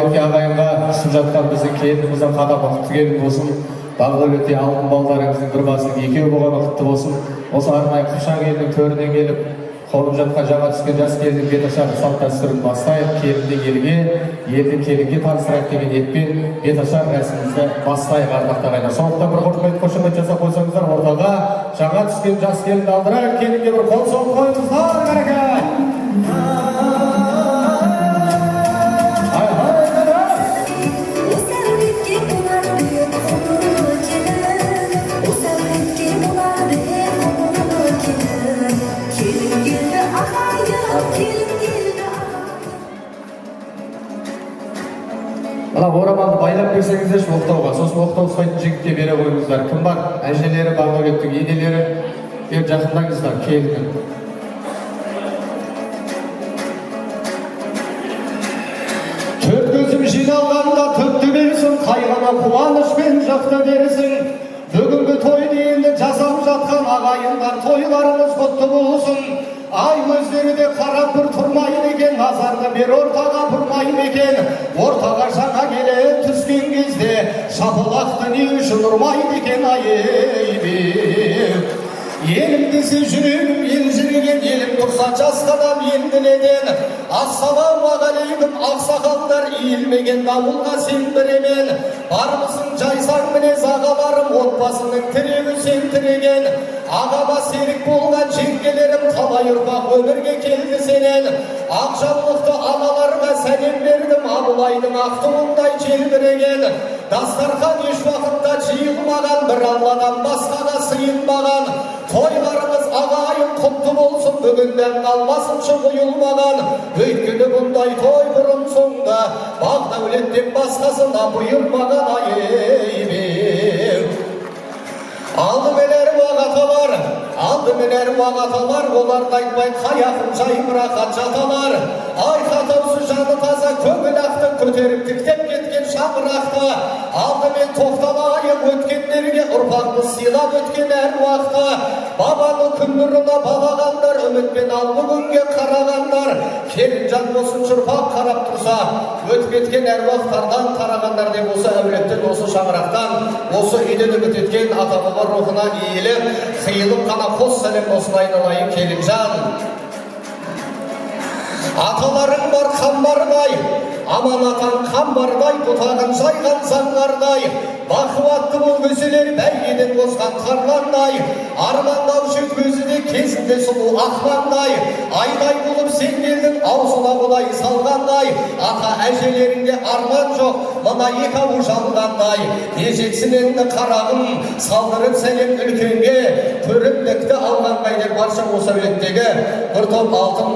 Баймеке ағайынға түсіп жатқан біздің келініміздің қадамы құтты келін болсын. Бағдәулетте алтын балдарыңыздың бір басының екеуі болғаны құтты болсын. Осы арнайы қыпшақ елінің төрінен келіп, қонып жатқан жаңа түскен жас келіннің беташар салт дәстүрін бастайық, келінді елге, елді келінге таныстырайық деген ниетпен беташар рәсімімізді бастайық ардақты ағайындар. Сондықтан бір қошемет жасап қойсаңыздар, ортаға жаңа түскен жас келінді алдырайық, келінге бір қол соғып қойыңыздар, бәрекелді. Орамалды байлап берсеңіздерші оқтауға, сосын оқтау ұстайтын жігітке бере қойыңыздар. Кім бар? Әжелері, Бағдәулеттің енелері, жақындаңыздар, келін. Төрт көзім жиналғанда түкті берсін, қайғана қуанышпен жақты берсін. Бүгінгі тойды енді жасап жатқан ағайындар, тойларымыз құтты болсын. Ай өздері де қарап бір тұрмайды екен, назарды бер ортаға бұрмайды екен. Ортаға жаңа келе түскен кезде шапалақты не үшін ұрмайды екен, ай елім десе жүрегім елжіреген, елім тұрса жасқанам елділеден. Ассалаумағалейкум ақсақалдар, иілмеген дауылға сен біремен. Бармысың жайсаң мінез ағаларым, отбасының тірегі сен тіреген. Ағама серік болған жеңгелерім, талай ұрпақ өмірге келді сенен. Ақжаулықты аналарға сәлем бердім, Абылайдың ақтуындай желбіреген. Дастархан еш уақытта жиылмаған, бір Алладан басқаға сыйынбаған. Тойларымыз ағайын құтты болсын, бүгінден қалмасыншы құйылмаған. Өйткені бұндай той бұрын соңда Бағдәулеттен басқасына бұйырмаған, алдымен әруақ аталар, оларды айтпай қаяқын жайбырақат жаталар. Ай қатаусыз жаны таза көңіл ақты, көтеріп тіктеп кеткен шаңырақты. Алдымен тоқталайық өткендерге, ұрпақты сыйлап өткен әруақты. Бабаны күн нұрына балағандар, үмітпен ал бүгінге қарағандар. Келін жан болсын ұрпақ қарап тұрса, өтіп кеткен әруақтардан қарағандар деп осы әулеттен, осы шаңырақтан, осы үйден үміт еткен ата-баба рухына иіліп, қиылып қана қос сәлем болсын айналайын келін жан. Аталарың бар қамбардай, аман атан қамбардай, бұтағын жайған заңғардай. Бақуатты бол көселер бәйгеден босқан қарландай. Армандаушы көзі де кезінде сұлу ақмандай. Айдай болып сен келдің аузына бұлай салғандай. Ата әжелеріңде арман жоқ, мына екі ауыз жалғандай. Ежексіненді қарағым, салдырып сәлем үлкенге, көрімдікті алған қайдер барша осы әулеттегі бір топ алтын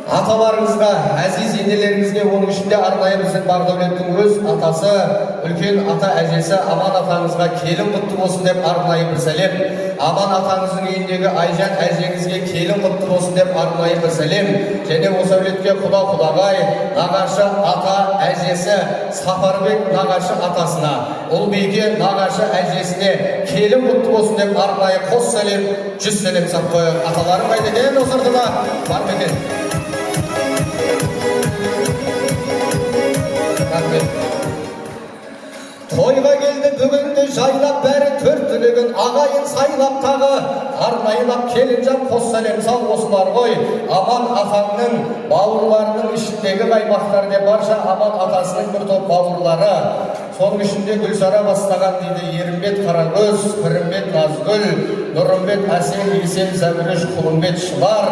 аталарыңызға, әзиз енелеріңізге, оның ішінде арнайы біздің Бағдәулеттің өз атасы, үлкен ата әжесі Аман атаңызға келін құтты болсын деп арнайы бір сәлем. Аман атаңыздың үйіндегі Айжан әжеңізге келін құтты болсын деп арнайы бір сәлем. Және осы әулетке құда-құдағай, нағашы ата әжесі Сапарбек нағашы атасына, Ұлбике нағашы әжесіне келін құтты болсын деп арнайы қос сәлем, 100 сәлем сап қойып. Аталарым қайда екен осы ортада? Бар ма екен? Тойға келді бүгінді жайлап, бәрі төрт түлігін ағайын сайлап тағы. Арнайылап келін жан қос сәлем сал осылар ғой. Аман атаңның бауырларының ішіндегі аймақтар деп барша Аман атасының бір топ бауырлары. Соның ішінде Гүлсара бастаған дейді Ерімбет Қарагөз, Пірімбет Назгүл, Нұрымбет Әсел, Есен Зәміріш, Құлымбет Шылар,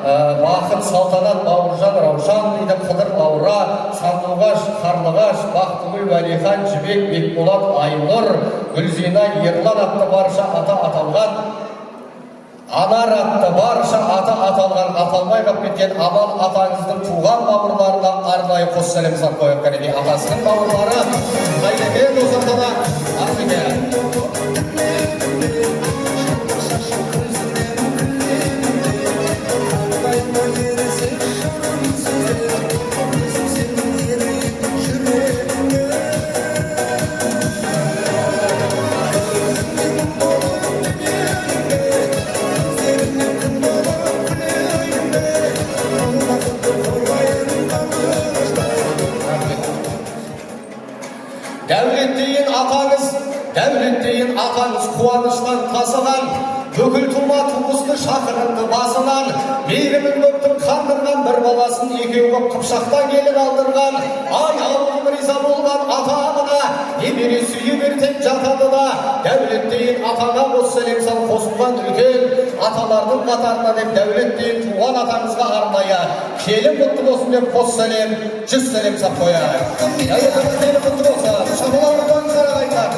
Бақыт Салтанат, Бауыржан Раушан дейді, Қыдыр Лаура, Сандуғаш, Қарлығаш, Бақтығұл Вәлихан, Жібек, Бекболат, Айнұр, Гүлзина, Ерлан атты барша ата аталған, Анар атты барша ата аталған, аталмай қап кеткен Аман атаңыздың туған бауырларына арнайы қос сәлем сап қойып кәнеге. Атасының бауырлары қайдекен осы ортада армеке. Devletteyin atanız kuvanıştan tasılan, bugül tuğma tuğusты şakırındı basынан, meyrimin көптің қандырған бір баласын екеу көп қыпшақтан келіп алдырған, ай ауылым риза болған атағына, немере сүйіп ертең жатады да, Devletteyin атаға қос сәлем сал қосылған үлкен аталардың қатарына деп Devletteyin туған атаңызға арнайы келіп құтты болсын деп қос сәлем, 100 сәлем сап қояйық. Келіп құтты болсын, шабыларыңыздар ағайындар.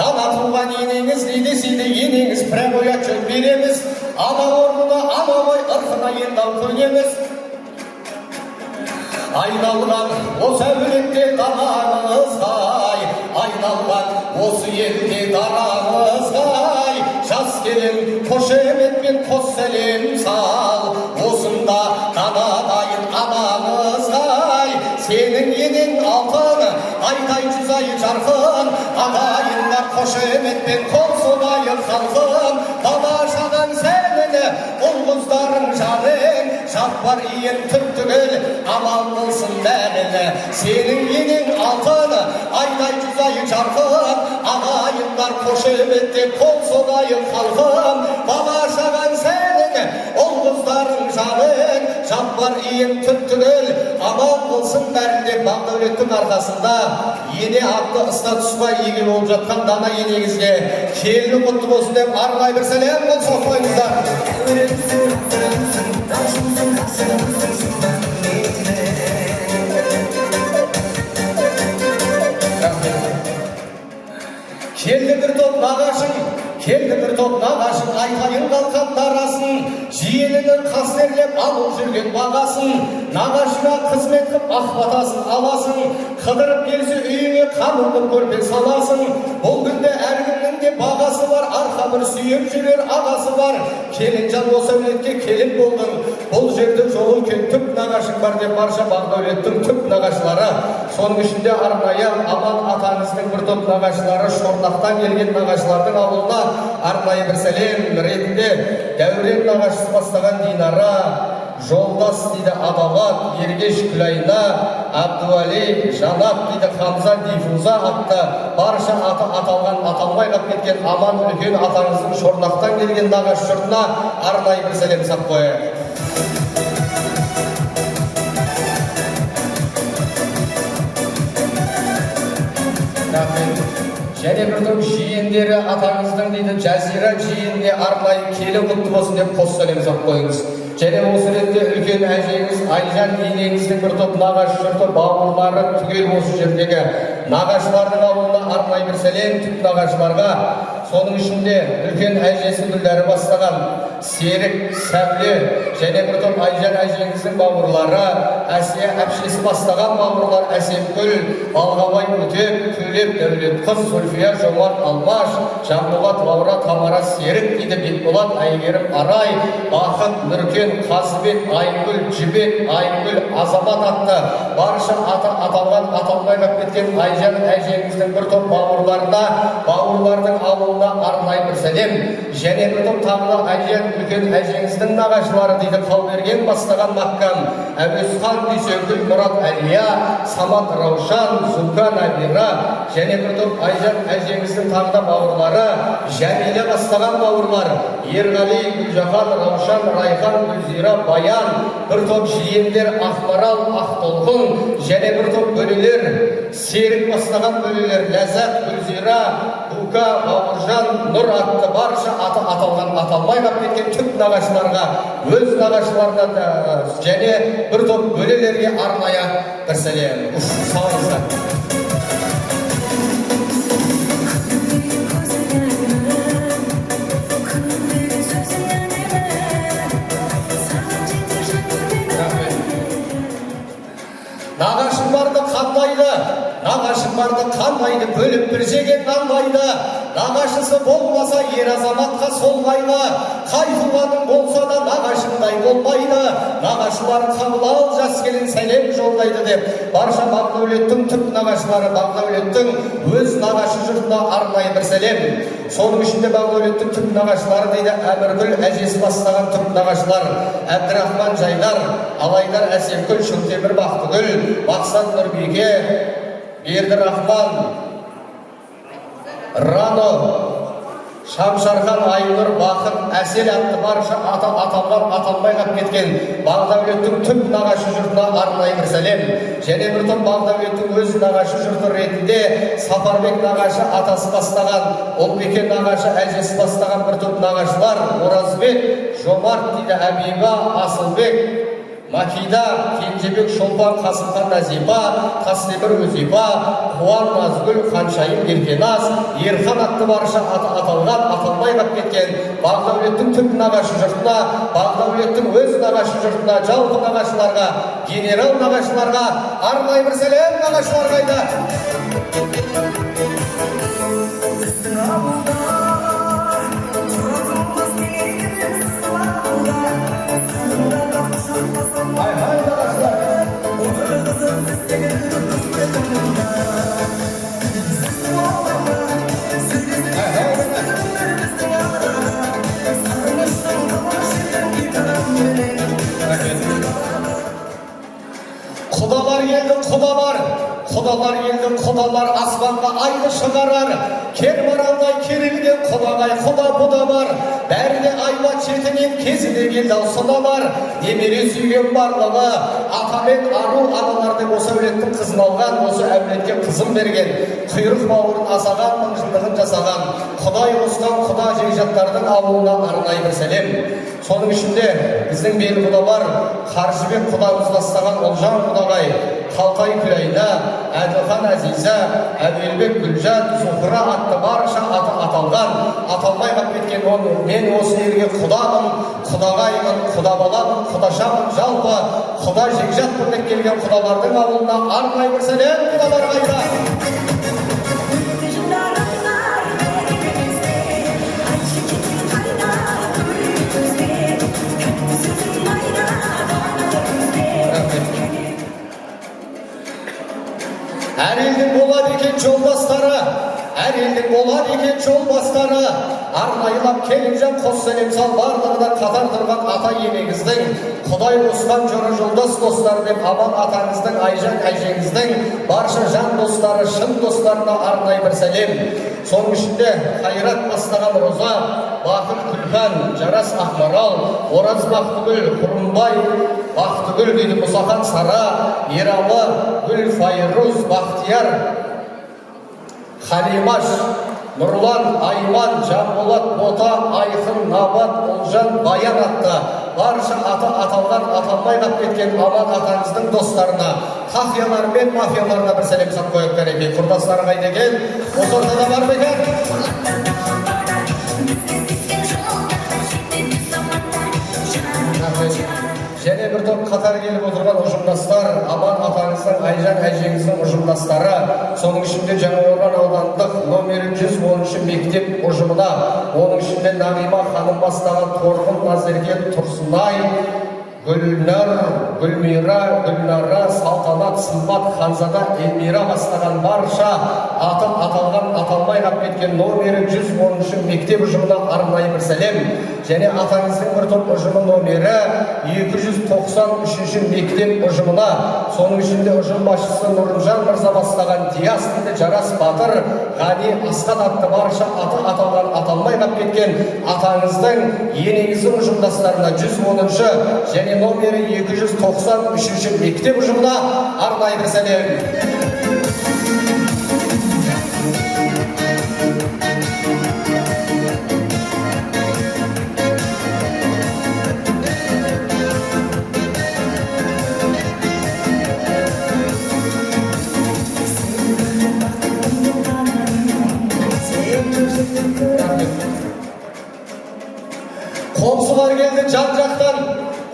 Дана туған енеңіз, не десейді енеңіз, прям оят жөн береміз. Ана орнына, ана ой, ырқына ендал көнеміз. Айналған осы әулетте данаңызғай, айналған осы елде данаңызғай, жас келін қошеметпен қос сәлем сал, осында данадайын анаңызғай, сенің енең алтын, айдай жүзай жарқын, ағайындар қошеметпен қол сонайын халқын, дана-шаған сәліні, ұл-қыздарың жаның, жат бар иен түп түгел, аман болсын бәріні. Сенің енең алтын, айдай жүзай жарқын, ағайындар қошеметте қол сонайын халқын, дана-шаған сәліні, ұл-қыздарың жаның, жат бар иен түп түгел, аман болсын бәрінде. Бақдәулеттің арқасында ене атты ыста тұспай егі болып жатқан дана енеңізге келіні құтты болсын деп арнайы бір сәлем болсын қойыңыздар. Келді бір топ нағашың, айқайын қалқан дарасын, жиенінің қастерлеп алып жүрген бағасын, нағашыңа қызмет қып ақ батасын аласын, қыдырып келсе үйіңе қамылдып көрпе саласын. Бұл күнде әркімнің де бағасы бар, арқа бір сүйіп жүрер ағасы бар. Келінжан осы әулетке келін болдың, бұл жерде жол үлкен түп нағашың бар деп барша Бақдәулеттің түп нағашылары, соның ішінде арнайы аман атаңыздың бір топ нағашылары, Шорнақтан келген нағашылардың ауылына арнайы бір сәлем ретінде Дәурен нағашысы бастаған Динара, Жолдас дейді Адалат, Ергеш Күлайна, Абдуали, Жанат дейді Хамза, Дифуза атты барша аты аталған, аталмай қап кеткен аман үлкен атаңыздың Шорнақтан келген нағаш жұртына арнайы бір сәлем сап қояйық. Және бір топ жиендері атаңыздың дейді Жазира жиеніне арнайы келі құтты болсын деп қос сәлем сап қойыңыз. Және осы ретте үлкен әжеңіз Айжан енеңіздің бір топ нағаш жұрты бауырлары түгел осы жердегі нағашылардың ауылына арнайы бір сәлем түп нағашыларға. Соның ішінде үлкен әжесі Гүлдәрі бастаған Серік, Сәуле және бір топ Айжан әжеңіздің бауырлары, Әсия әпшесі бастаған бауырлар Әсемгүл, Алғабай Өтеп, Төлеп, Дәулетқыз, Зульфия, Жомарт, Алмаш, Жанболат, Лаура, Тамара, Серік дейді Бекболат, Әйгерім, Арай, Бақыт, Нұркен, Қазыбек, Айгүл, Жібек, Айгүл, Азамат атты барша аталған аталмай қап кеткен Айжан әжеңіздің бір топ бауырларына, бауырлардың ауылына арнайы бір сәлем. Және бір топ тағы Айжан үлкен әжеңіздің нағашылары дейді Қалберген бастаған Маккам, Әуесхан, Дүйсенгүл, Мұрат, Әлия, Самат, Раушан, Зулка, Набира. Және бір топ Айжан әжеңіздің тағы да бауырлары, Жәмиле бастаған бауырлар, Ерғали, Гүлжахан, Раушан, Райхан, Гүлзира, Баян, бір топ жиендер Ақмарал, Ақтолқын, және бір топ бөлелер, Серік бастаған бөлелер, Ләззат, Гүлзира, Бука, Бауыржан, Нұр атты барша аты аталған, аталмай қап кеткен түп нағашыларға, өз нағашыларына және бір топ бөлелерге арнайы бір сәлем. Сау Нағашым барды қандайды бөліп Өпіржеген нандайды, нағашысы болмаса ер азаматқа солғайға, қай туғаның болса да нағашындай болмайды, нағашылар қабыл ал жас келін сәлем жолдайды деп, барша Бақдәулеттің түп нағашылары Бақдәулеттің өз нағашы жұртына арнайы бір сәлем. Соның ішінде Бақдәулеттің түп нағашылары дейді Әміргүл әжесі бастаған түп нағашылар Әбдірахман Жайдар, Алайдар Әсемкүл, Шынтемір Бақтыгүл, Мақсат Нұрбике, Бердірахман, Рано, Шамшархан, Айнұр, Бақыт, Әсел атты барша аталған аталмай қап кеткен Бақдәулеттің түп нағашы жұртына арнайы бір сәлем. Және бір топ Бақдәулеттің өз нағашы жұрты ретінде Сапарбек нағашы атасы бастаған, Ұлбеке нағашы әжесі бастаған бір топ нағашылар Оразбек, Жомарт дейді Әбиба, Асылбек, Макида, Кенжебек, Шолпан, Қасымхан, Назипа, Қасымыр, Өзипа, Қуан, Назгүл, Қаншайым, Еркеназ, Ерхан атты барша аталған, аталмай қап кеткен Бақдәулеттің түп нағашы жұртына, Бақдәулеттің өз нағашы жұртына, жалпы нағашыларға, генерал нағашыларға арнайы бір сәлем нағашыларға айда. Құдалар елді құдалар, құдалар елді құдалар, аспанға айды шығарар, кермаралдай керілген құдағай құда бұда бар, бәріне айла четінен кезіне келді сұлалар, немере сүйген барлығы, атамен ару аналар деп осы әулеттің қызын алған, осы әулетке қызын берген, құйрық бауырын асаған, мыңжылдығын жасаған, құдай осыдан құда жекжаттардың ауылына арнайы бір сәлем. Соның ішінде біздің бел құдалар, Қаржыбек құдамыз бастаған Олжан құдағай, Қалқай Күлайна, Әділхан Әзиза, Әбелбек Гүлжан, Зухра атты барша аталған, аталмай қап кеткен мен осы елге құдамын, құдағаймын, құдабаламын, құдашамын, жалпы құда жекжат бірлік келген құдалардың ауылына арнайы бір сәлем құдаларға айда. Әр елдің болады екен жолдастары, әр елдің болады екен жолдастары, арнайылап келіп жан қос сәлем сал барлығына қатар тұрған ата енеңіздің, Құдай осыған жоры жолдас достар деп аман атаңыздың, айжан әжеңіздің, барша жан достары, шын достарына арнайы бір сәлем. Соның ішінде Қайрат бастаған Роза, Бақыт Күлхан, Жарас Ақмарал, Ораз Бақтыгүл, Құрымбай Бақтыгүл дейді Мұсахан Сара, Ералы, Гүл Файруз, Бақтияр, Халимаш, Нұрлан, Айман, Жанболат, Бота, Айқын, Набат, Олжан, Баян атты барша аталған, аталмай қап кеткен аман атаңыздың достарына, тақиялар мен мафияларына бір сәлем сап қойып береке. Құрдастар қайда екен? Осы ортада бар ма екен? Және бір топ қатар келіп отырған ұжымдастар, аман атаңыздың, айжан әжеңіздің ұжымдастары, соның ішінде Жаңақорған аудандық номері 110 мектеп ұжымына, оның ішінде Нағима ханым бастаған Торғын, Назерке, Тұрсынай, Гүлнар, Гүлмира, Гүлнара, Салтанат, Сымбат, Ханзада, Элмира бастаған барша аталған, аталмай қап кеткен номері 110 мектеп ұжымына арнайы бір сәлем. Және атаңыздың бір топ ұжымы номері 293 мектеп ұжымына, соның ішінде ұжым басшысы Нұрымжан мырза бастаған Диас дейді Жарас Батыр, Ғани Асқат атты барша аталған, аталмай қап кеткен атаңыздың, енеңіздің ұжымдастарына 110 және номері 293 мектеп ұжымына арнайы бір сәлем. Қомсылар келді жан-жақтан,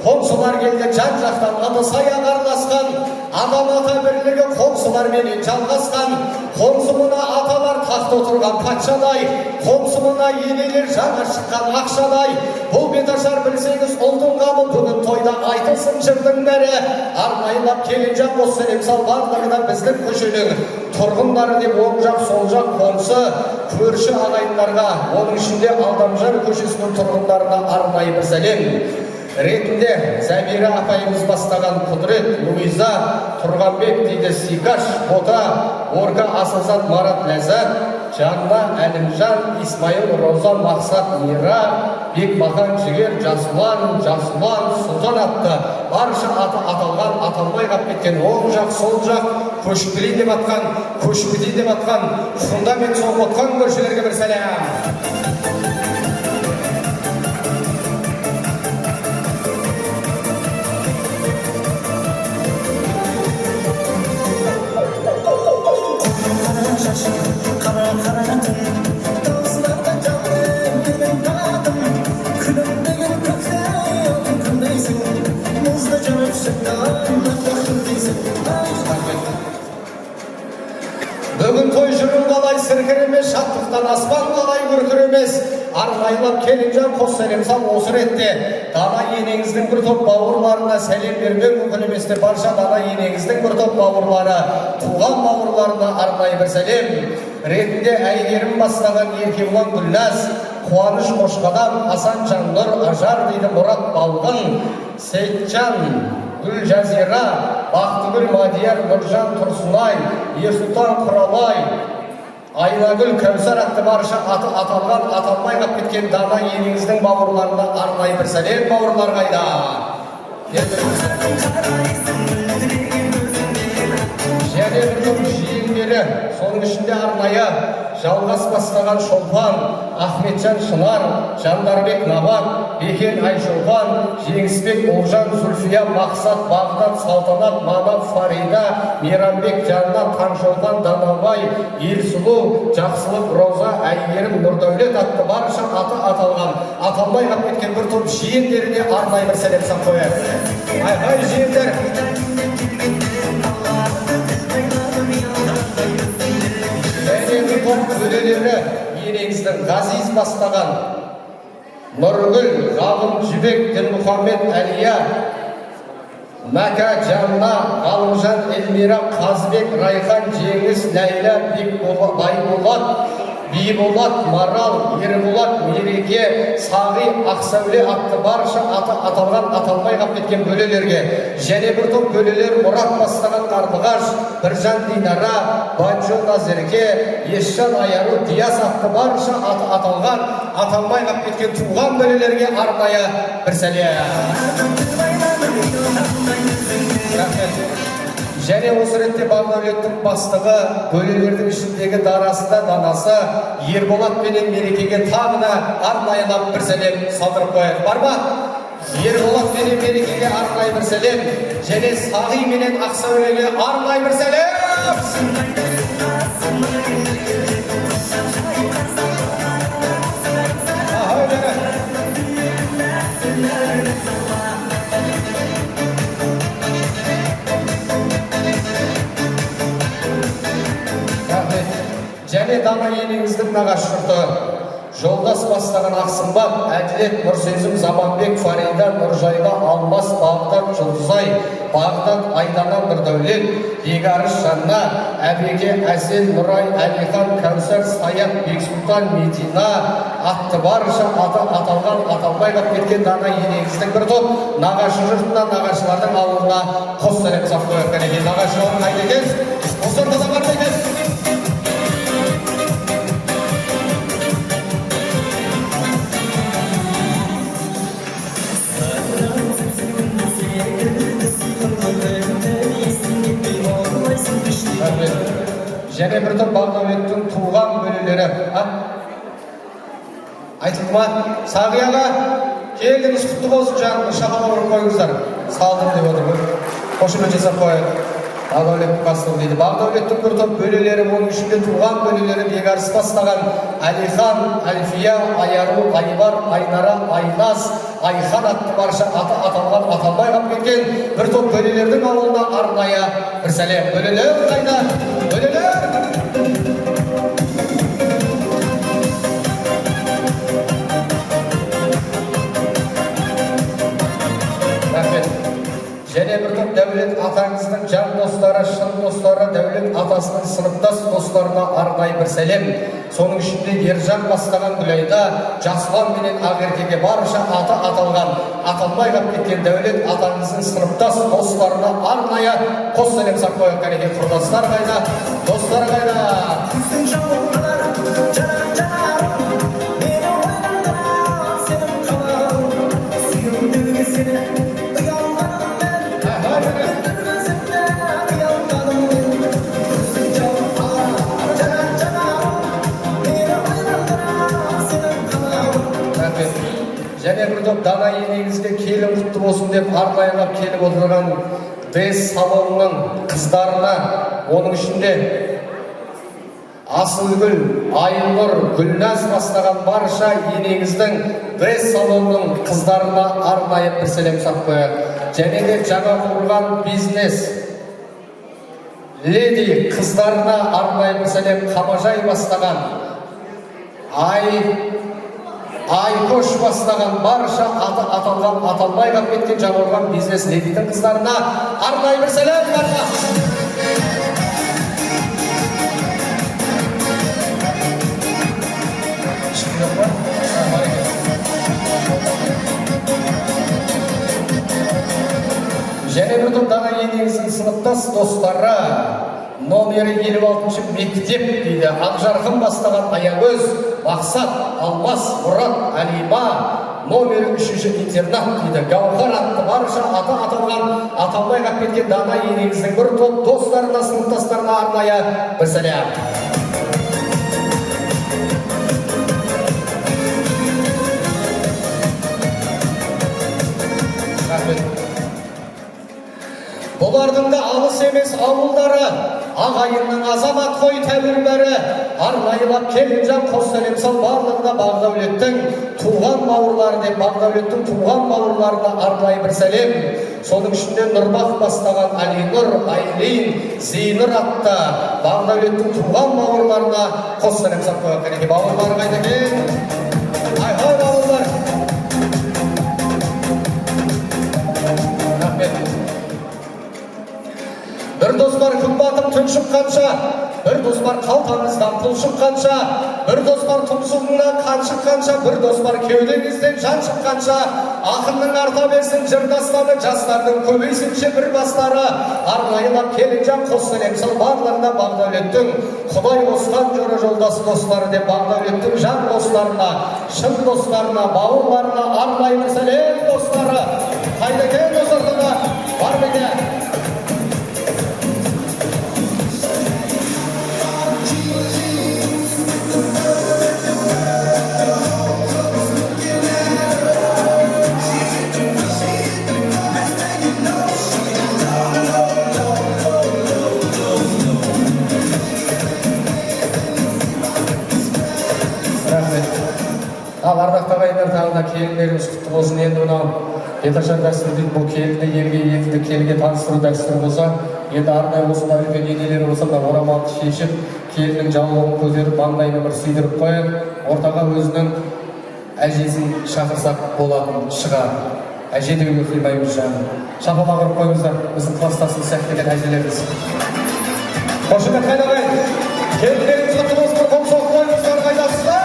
қомсылар келді жан-жақтан, ыдыс аяқ араласқан, Адам ата бірлігі қоңсылармен жалғасқан, қоңсымына аталар тақта отырған патшадай, қоңсымына енелер жаңа шыққан ақшадай. Бұл беташар білсеңіз ұлдың қамы бүгін тойда айтылсын жырдың бәрі. Арнайылап келінжан осы сәлем барлығына біздің көшенің тұрғындары деп оң жақ сол жақ қоңсы көрші ағайындарға, оның ішінде Алдамжан көшесінің тұрғындарына арнайы бір сәлем ретінде Зәмира апайымыз бастаған Құдірет, Луиза, Тұрғанбек дейді Сикаш, Бота, Орка Асылзат, Марат Ләззат, Жанна, Әлімжан, Исмайыл, Роза, Мақсат, Мира, Бекмахан, Жігер, Жасұлан, Сұлтан атты барша аты аталған, аталмай қап кеткен оң жақ, сол жақ көшпелей деп атқан, көшпедей деп атқан, фундамент соғып отқан көршілерге бір сәлем. Бүгін той жүрін қалай сіркір емес, шаттықтан аспан қалай күркір емес. Арнайылап келінжан қос сәлем сал осы ретте. Дана енеңіздің бір топ бауырларына сәлем бермеу мүмкін емес деп барша дана енеңіздің бір топ бауырлары, туған бауырларына арнайы бір сәлем ретінде әйгерім бастаған Еркебұлан Гүлназ, Қуаныш Қошқадам, Асан Жаннұр, Ажар дейді Мұрат Балғын, Сейтжан, Гүлжазира, Бақтыгүл Мадияр, Нұржан Тұрсынай, Ерсұлтан Құралай, Айнагүл Кәусар атты барша аты аталған, аталмай қап кеткен дана енеңіздің бауырларына арнайы бір сәлем бауырлар қайда. Және бір топ жиендері, соның ішінде арнайы жалғас бастаған Шолпан, Ахметжан Шынар, Жандарбек Набат, Бекен Айшолпан, Жеңісбек Олжан, Зүлфия, Мақсат, Бағдат, Салтанат, Манап, Фарида, Мейрамбек, Жаннат, Таңшолпан, Данабай, Ерсұлу, Жақсылық, Роза, Әйгерім, Нұрдәулет атты барша аты аталған, аталмай қап кеткен бір топ жиендеріне арнайы бір сәлем сап қояды. Ай жиендер! Бөлелері енеңіздің ғазиз бастаған Нұргүл, Ғалым, Жібек, Ділмұхаммед, Әлия, Мәка, Жанна, Ғалымжан, Эльмира, Қазбек, Райхан, Жеңіс, Ләйла, Байболат, Бейболат, Марал, Ерболат, Мереке, Сағи, Ақсәуле атты барша аты аталған, аталмай қап кеткен бөлелерге, және бір топ бөлелер Мұрат бастаған Қарлығаш, Біржан Динара, Банжо Назерке, Есжан Аяру, Диас атты барша аты аталған, аталмай қап кеткен туған бөлелерге арнайы бір сәлем. Және осы ретте Бағдәулеттің бастығы, бөлелердің ішіндегі дарасы да данасы Ерболат пенен Мерекеге тағы да арнайылап бір сәлем салдырып қояды. Бар ма? Ерболат пенен Мерекеге арнайы бір сәлем, және Сағи менен Ақсәулеге арнайы бір сәлем. Және дана енеңіздің нағашы жұрты, Жолдас бастаған Ақсымбат, Әділет, Нұрсезім, Заманбек, Фарида, Нұржайға, Алмас, Бағдат, Жұлдызай, Бағдат, Айдана, Нұрдәулет, Бегарыш, Жанна, Әбеке, Әсел, Нұрай, Әлихан, Кәусар, Саят, Бексұлтан, Медина атты барша аты аталған, аталмай қап кеткен дана енеңіздің бір топ нағашы жұртына, нағашылардың ауылына қос сәлем сап қойып қанекен. Нағашы ауылын қайда екен? Осы ортада бар екен? Және бір топ Бағдәулеттің туған бөлелері. Айтылды ма? Сағияға келдіңіз, құтты болсын, жанымыз шапалақ ұрып қойыңыздар. Салдым деп отыр. Қошемет жасап қояды. Bağdәулет бастығы дейді. Bağдәулеттің бір топ бөлелері, оның ішінде туған бөлелері бекарыс бастаған Әлихан, Әлфия, Айару, Айбар, Айнара, Айназ, Айхан атты барша аты аталған аталмай қалып кеткен бір топ бөлелердің ауылына арнайы бір сәлем. Бөлелер қайда? Бөлелер! Және бір топ Дәулет атаңыздың жан достары, шын достары, Дәулет атасының сыныптас достарына арнайы бір сәлем. Соның ішінде Ержан бастаған Гүлайда, Жасұлан менен Ақеркеге барша аты аталған, аталмай қалып кеткен Дәулет атаңыздың сыныптас достарына арнайы қос сәлем сақпайық. Кәнеке құрдастар қайда, достар қайда? Және бір топ дана енеңізге келін құтты болсын деп арнайылап келіп отырған Бес салонның қыздарына, оның ішінде Асылгүл, Айнұр, Гүлназ бастаған барша енеңіздің Бес салонның қыздарына арнайы бір сәлем сақпайық. Және де жаңа құрылған бизнес леди қыздарына арнайы бір сәлем. Қамажай бастаған Айкош бастаған барша аты аталған аталмай қалып кеткен жаңа құрылған бизнес ледидің қыздарына арнайы бір сәлем. Және бір топ дана енеңіздің сыныптас достары, номері 56-шы мектеп дейді. Ақжарқын бастаған Аягөз, Мақсат, Алмас, Мұрат, Әлима, номері 3-ші интернат дейді. Гауһар атты барша аты аталған аталмай қалып кеткен дана енеңіздің бір топ достарына, сыныптастарына арнайы бір сәлем. Бұлардың да алыс емес ауылдары, ағайынның азамат қой тәуірбәрі, арнайылап келінжан қос сәлем сал барлығына Бағдәулеттің туған бауырлары деп, Бағдәулеттің туған бауырларына арнайы бір сәлем. Соның ішінде Нұрбақ бастаған Алинұр, Айлин, Зейнұр атты Бағдәулеттің туған бауырларына қос сәлем сал қойық. Кәнеке бауырлары қайда кен? Айхай бауырлар! Бір дос бар күн батып түн шыққанша, бір дос бар қалтаңыздан пұл шыққанша, бір дос бар тұмсығыңнан қан шыққанша, бір дос бар кеудеңізден жан шыққанша, ақынның арта берсін жыр дастаны, жастардың көбейсінші бір бастары, арнайылап келінжан қос сәлем сал барлығына Бағдәулеттің Құдай қосқан жоры жолдас достары деп, Бағдәулеттің жан достарына, шын достарына, бауырларына арнайы бір сәлем достары. Қайда кен достарына бар беде? Ал ардақты ағайындар, тағы да келіндеріңіз құтты болсын. Енді мынау Беташар дәстүрі бұл келінді елге елді келге таныстыру дәстүрі болса, енді арнайы осында үлкен енелері болса да орамалды шешіп, келіннің жаулығын көтеріп, маңдайына бір сүйдіріп қойып, ортаға өзінің әжесін шақырсақ болатын шығар. Әже деуге қимаймыз жағын. Шапалақ ұрып қойыңыздар, біздің кластасымыз сияқты деген әжелеріміз. Қошемет қайда ағайын? Келіндеріңіз құтты болсын, бір қол соғып қойыңыздар, қайдасыздар?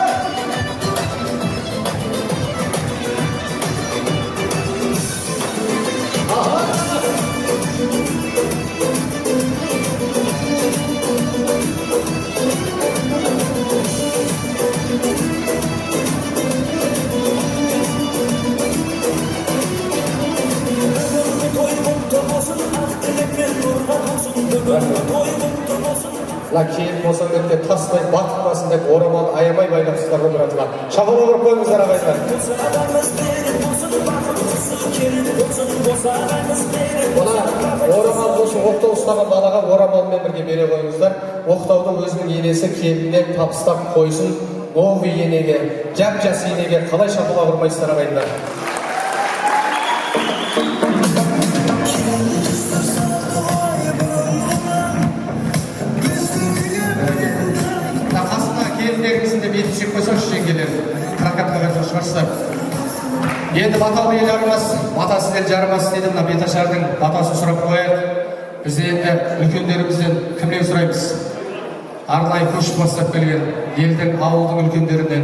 Кейін болса өтте тастай батықпасын деп орамал аямай байлапсыздар өмір атыға. Шапалақ ұрып қойыңыздар ағайындар. Мына орамал болсын, оқтау ұстаған балаға орамалмен бірге бере қойыңыздар. Оқтаудың өзінің енесі келіннен табыстап қойсын. Новый енеге, жап-жас енеге қалай шапыла ұрмайсыздар ағайындар? Қасына келіндеріңіздің де бетін шек қойсаңшы жеңгелер. Прокатқа қатар шығарсыздар. Енді баталы ел жарымас, батасыз ел жарымас деді мына Беташардың батасын сұрап қояйық. Біз енді үлкендерімізден кімнен сұраймыз? Арнайы көшіп бастап келген елдің, ауылдың үлкендерінен.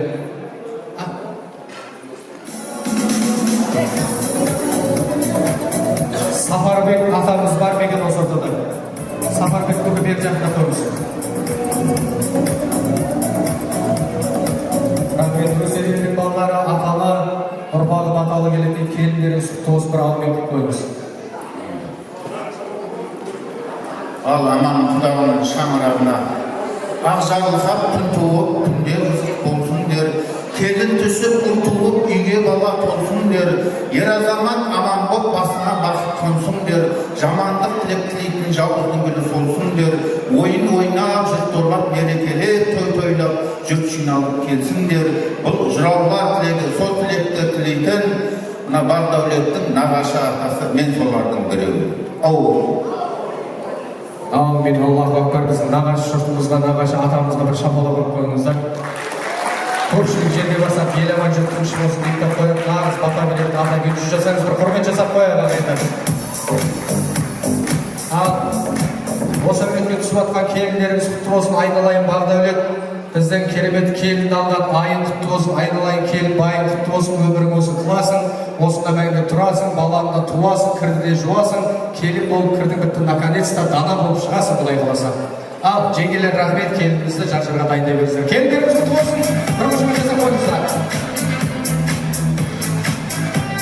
Сапарбек атамыз бар ма екен осы ортада? Сапарбек бүгін бер жақта қоймыз. Рахмет, өздеріңіздің балалары аталы, ұрпағы баталы келетін келіндеріңіз құтты болсын, бір ауылмен құтты қоймыз. Ал аман құдағының шаңырағына ақ жағылсап күн туып, күнде қызық болсын дер. Келін түсіп, ұл туып, үйге бала толсын дер. Ер азамат аман боп басына бақыт қонсын дер. Жамандық тілеп тілейтін жауыздың гүлі солсын дер. Ойын ойнап, жұрт торлап, мерекелеп, той тойлап, жұрт жиналып келсін дер. Бұл жыраулар тілегі, сол тілекті тілейтін, мына Бақдәулеттің нағашы атасы, мен солардың біреуі. Аумин, Аллаху акбар, біздің нағашы жұртымызға, нағашы атамызға бір шапалақ ұрып қойыңыздар. Көпшілік жерге барсақ, ел аман жұрт тыныш болсын деп қойып, нағыз бата беретін ата күйші жасаңыз, бір құрмет жасап қояйық ағайындар. Ал осы үмітпен түсіп жатқан келіндеріңіз құтты болсын, айналайын Бақдәулет. Біздің керемет келін алған айын құтты болсын, айналайын келін байын құтты болсын, өмірің осы қыласың, осында мәңгі тұрасың, балаңда туасың, кірді жуасың, келін болып кірдің бітті, наконец-то дана болып шығасың, бұлай қаласың. Ал, жеңгелер рахмет, келінімізді жар-жарға дайындай беріңіздер. Келіндеріңіз құтты болсын, бір жұмыс жасап қойыңыздар.